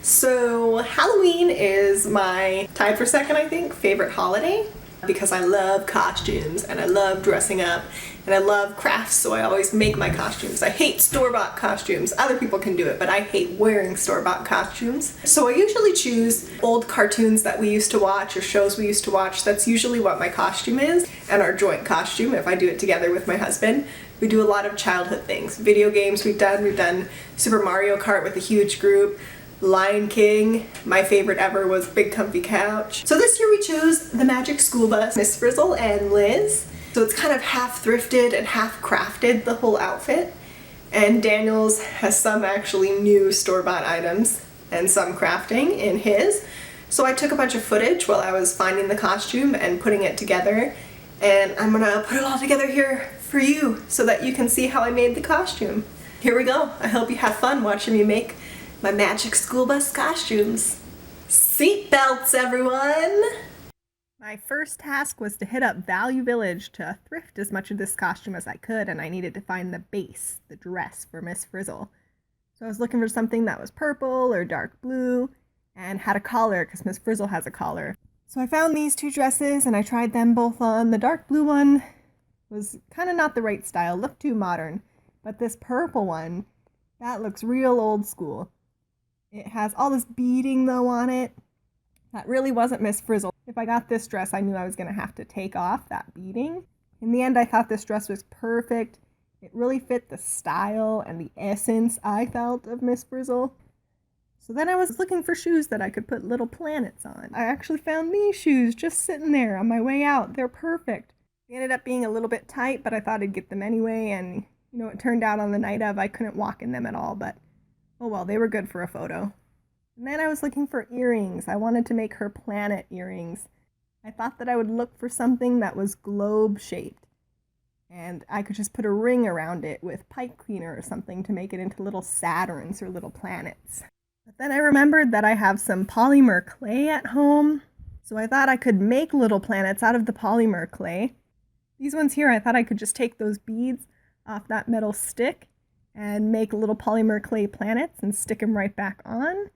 So Halloween is my, tied for second I think, favorite holiday because I love costumes and I love dressing up and I love crafts, so I always make my costumes. I hate store-bought costumes. Other people can do it, but I hate wearing store-bought costumes. So I usually choose old cartoons that we used to watch or shows we used to watch. That's usually what my costume is, and our joint costume if I do it together with my husband. We do a lot of childhood things. Video games we've done Super Mario Kart with a huge group, Lion King. My favorite ever was Big Comfy Couch. So this year we chose the Magic School Bus, Miss Frizzle and Liz. So it's kind of half thrifted and half crafted, the whole outfit. And Daniel's has some actually new store-bought items and some crafting in his. So I took a bunch of footage while I was finding the costume and putting it together. And I'm gonna put it all together here for you so that you can see how I made the costume. Here we go. I hope you have fun watching me make my Magic School Bus costumes. Seatbelts, everyone! My first task was to hit up Value Village to thrift as much of this costume as I could, and I needed to find the base, the dress for Miss Frizzle. So I was looking for something that was purple or dark blue and had a collar because Miss Frizzle has a collar. So I found these two dresses and I tried them both on. The dark blue one was kind of not the right style, looked too modern, but this purple one, that looks real old school. It has all this beading though on it. That really wasn't Miss Frizzle. If I got this dress, I knew I was going to have to take off that beading. In the end, I thought this dress was perfect. It really fit the style and the essence I felt of Miss Frizzle. So then I was looking for shoes that I could put little planets on. I actually found these shoes just sitting there on my way out. They're perfect. They ended up being a little bit tight, but I thought I'd get them anyway. And, you know, it turned out on the night of I couldn't walk in them at all, but oh well, they were good for a photo. And then I was looking for earrings. I wanted to make her planet earrings. I thought that I would look for something that was globe-shaped. And I could just put a ring around it with pipe cleaner or something to make it into little Saturns or little planets. But then I remembered that I have some polymer clay at home. So I thought I could make little planets out of the polymer clay. These ones here, I thought I could just take those beads off that metal stick and make little polymer clay planets and stick them right back on.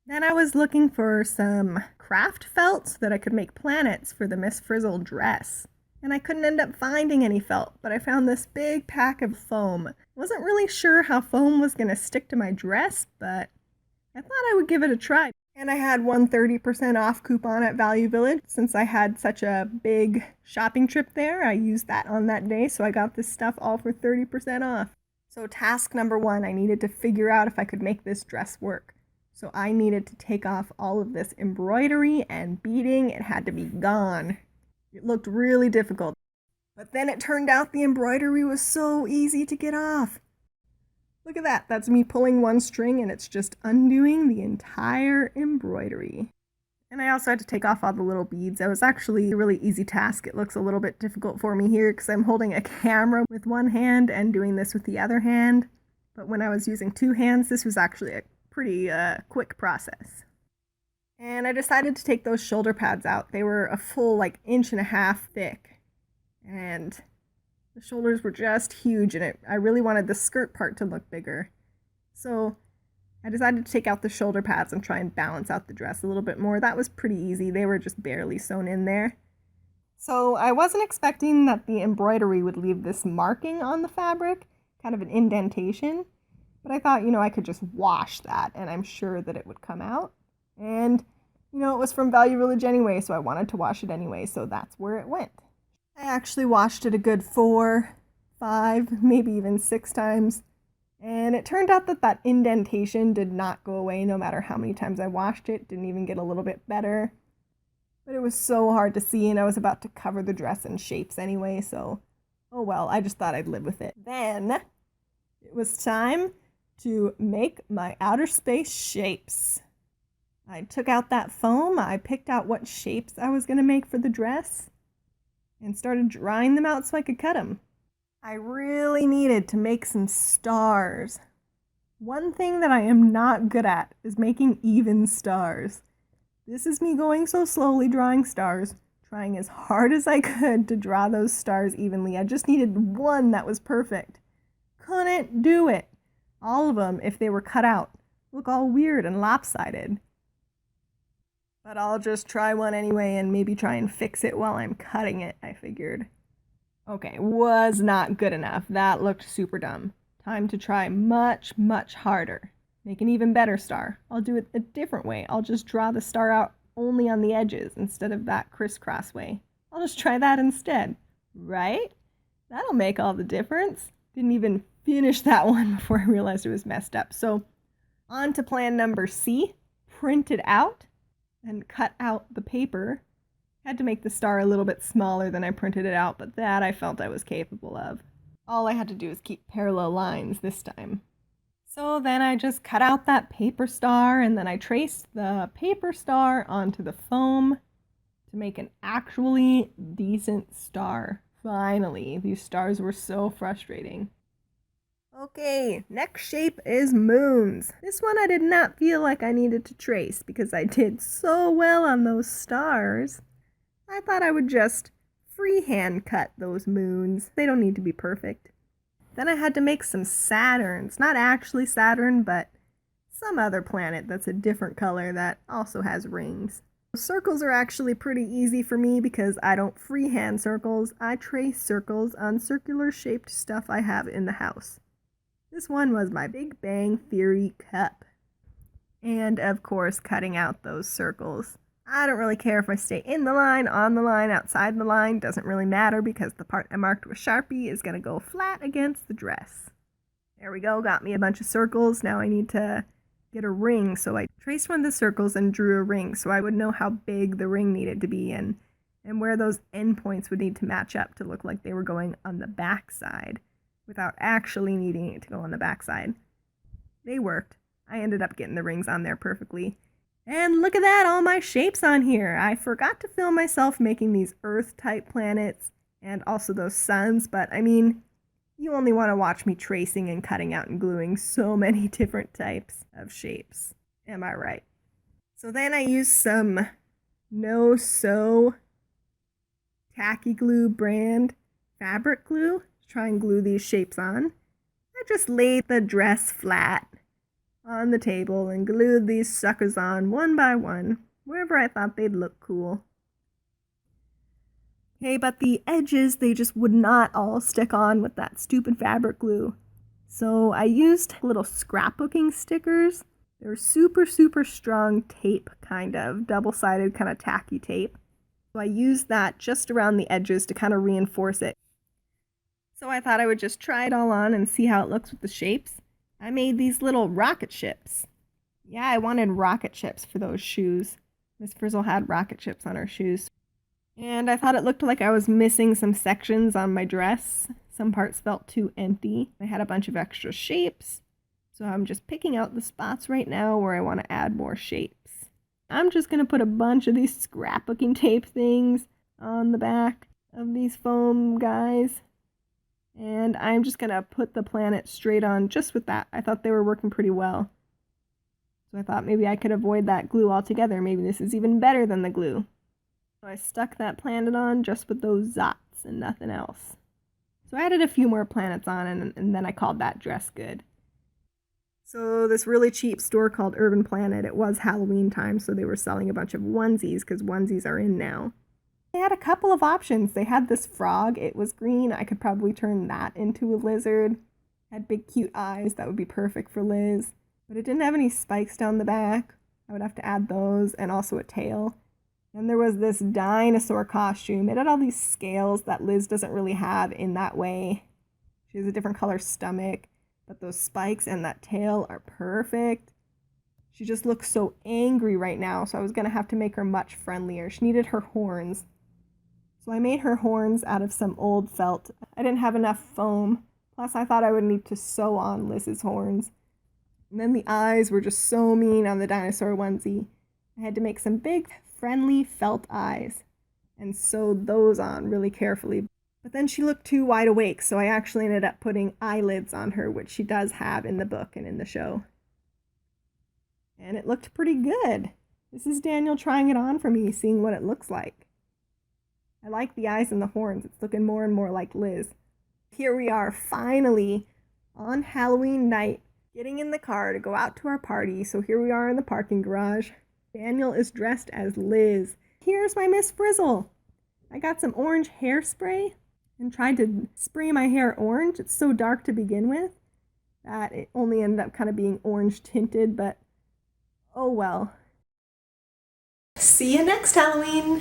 Then I was looking for some craft felt so that I could make planets for the Miss Frizzle dress. And I couldn't end up finding any felt, but I found this big pack of foam. Wasn't really sure how foam was going to stick to my dress, but I thought I would give it a try. And I had one 30% off coupon at Value Village. Since I had such a big shopping trip there, I used that on that day, so I got this stuff all for 30% off. So task number one, I needed to figure out if I could make this dress work. So I needed to take off all of this embroidery and beading. It had to be gone. It looked really difficult. But then it turned out the embroidery was so easy to get off. Look at that. That's me pulling one string and it's just undoing the entire embroidery. And I also had to take off all the little beads. It was actually a really easy task. It looks a little bit difficult for me here because I'm holding a camera with one hand and doing this with the other hand. But when I was using two hands, this was actually a pretty quick process. And I decided to take those shoulder pads out. They were a full 1.5 inches thick. And the shoulders were just huge and I really wanted the skirt part to look bigger. So I decided to take out the shoulder pads and try and balance out the dress a little bit more. That was pretty easy. They were just barely sewn in there. So I wasn't expecting that the embroidery would leave this marking on the fabric, kind of an indentation. But I thought, I could just wash that and I'm sure that it would come out. And, it was from Value Village anyway, so I wanted to wash it anyway, so that's where it went. I actually washed it a good 4, 5, maybe even 6 times. And it turned out that that indentation did not go away no matter how many times I washed it. Didn't even get a little bit better. But it was so hard to see and I was about to cover the dress in shapes anyway, so oh well, I just thought I'd live with it. Then it was time to make my Outerspace Shapes. I took out that foam, I picked out what shapes I was going to make for the dress, and started drawing them out so I could cut them. I really needed to make some stars. One thing that I am not good at is making even stars. This is me going so slowly drawing stars, trying as hard as I could to draw those stars evenly. I just needed one that was perfect. Couldn't do it. All of them, if they were cut out, look all weird and lopsided. But I'll just try one anyway and maybe try and fix it while I'm cutting it, I figured. Okay, was not good enough. That looked super dumb. Time to try much, much harder. Make an even better star. I'll do it a different way. I'll just draw the star out only on the edges instead of that crisscross way. I'll just try that instead, right? That'll make all the difference. Didn't even finish that one before I realized it was messed up. So on to plan number C, print it out and cut out the paper. Had to make the star a little bit smaller than I printed it out, but that I felt I was capable of. All I had to do was keep parallel lines this time. So then I just cut out that paper star, and then I traced the paper star onto the foam to make an actually decent star. Finally, these stars were so frustrating. Okay, next shape is moons. This one I did not feel like I needed to trace because I did so well on those stars. I thought I would just freehand cut those moons. They don't need to be perfect. Then I had to make some Saturns. Not actually Saturn, but some other planet that's a different color that also has rings. Circles are actually pretty easy for me because I don't freehand circles. I trace circles on circular shaped stuff I have in the house. This one was my Big Bang Theory cup. And of course, cutting out those circles. I don't really care if I stay in the line, on the line, outside the line. Doesn't really matter because the part I marked with Sharpie is going to go flat against the dress. There we go, got me a bunch of circles. Now I need to get a ring. So I traced one of the circles and drew a ring so I would know how big the ring needed to be and where those endpoints would need to match up to look like they were going on the back side without actually needing it to go on the back side. They worked. I ended up getting the rings on there perfectly. And look at that, all my shapes on here. I forgot to film myself making these Earth-type planets and also those suns, but I mean, you only want to watch me tracing and cutting out and gluing so many different types of shapes. Am I right? So then I used some No-Sew Tacky Glue brand fabric glue to try and glue these shapes on. I just laid the dress flat on the table and glued these suckers on one by one, wherever I thought they'd look cool. Okay, but the edges, they just would not all stick on with that stupid fabric glue. So I used little scrapbooking stickers. They're super, super strong tape, kind of, double-sided kind of tacky tape. So I used that just around the edges to kind of reinforce it. So I thought I would just try it all on and see how it looks with the shapes. I made these little rocket ships. Yeah, I wanted rocket ships for those shoes. Miss Frizzle had rocket ships on her shoes. And I thought it looked like I was missing some sections on my dress. Some parts felt too empty. I had a bunch of extra shapes. So I'm just picking out the spots right now where I want to add more shapes. I'm just going to put a bunch of these scrapbooking tape things on the back of these foam guys. And I'm just going to put the planet straight on just with that. I thought they were working pretty well. So I thought maybe I could avoid that glue altogether. Maybe this is even better than the glue. So I stuck that planet on just with those zots and nothing else. So I added a few more planets on and then I called that dress good. So this really cheap store called Urban Planet, it was Halloween time, so they were selling a bunch of onesies because onesies are in now. They had a couple of options. They had this frog. It was green. I could probably turn that into a lizard. Had big cute eyes. That would be perfect for Liz. But it didn't have any spikes down the back. I would have to add those and also a tail. And there was this dinosaur costume. It had all these scales that Liz doesn't really have in that way. She has a different color stomach, but those spikes and that tail are perfect. She just looks so angry right now, so I was going to have to make her much friendlier. She needed her horns. So I made her horns out of some old felt. I didn't have enough foam. Plus I thought I would need to sew on Liz's horns. And then the eyes were just so mean on the dinosaur onesie. I had to make some big, friendly felt eyes and sewed those on really carefully. But then she looked too wide awake, so I actually ended up putting eyelids on her, which she does have in the book and in the show. And it looked pretty good. This is Daniel trying it on for me, seeing what it looks like. I like the eyes and the horns. It's looking more and more like Liz. Here we are, finally, on Halloween night, Getting in the car to go out to our party, so here we are in the parking garage. Daniel is dressed as Liz. Here's my Miss Frizzle. I got some orange hairspray and tried to spray my hair orange. It's so dark to begin with that it only ended up kind of being orange tinted, but oh well. See you next Halloween!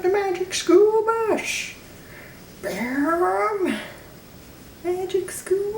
The magic school bus. Magic school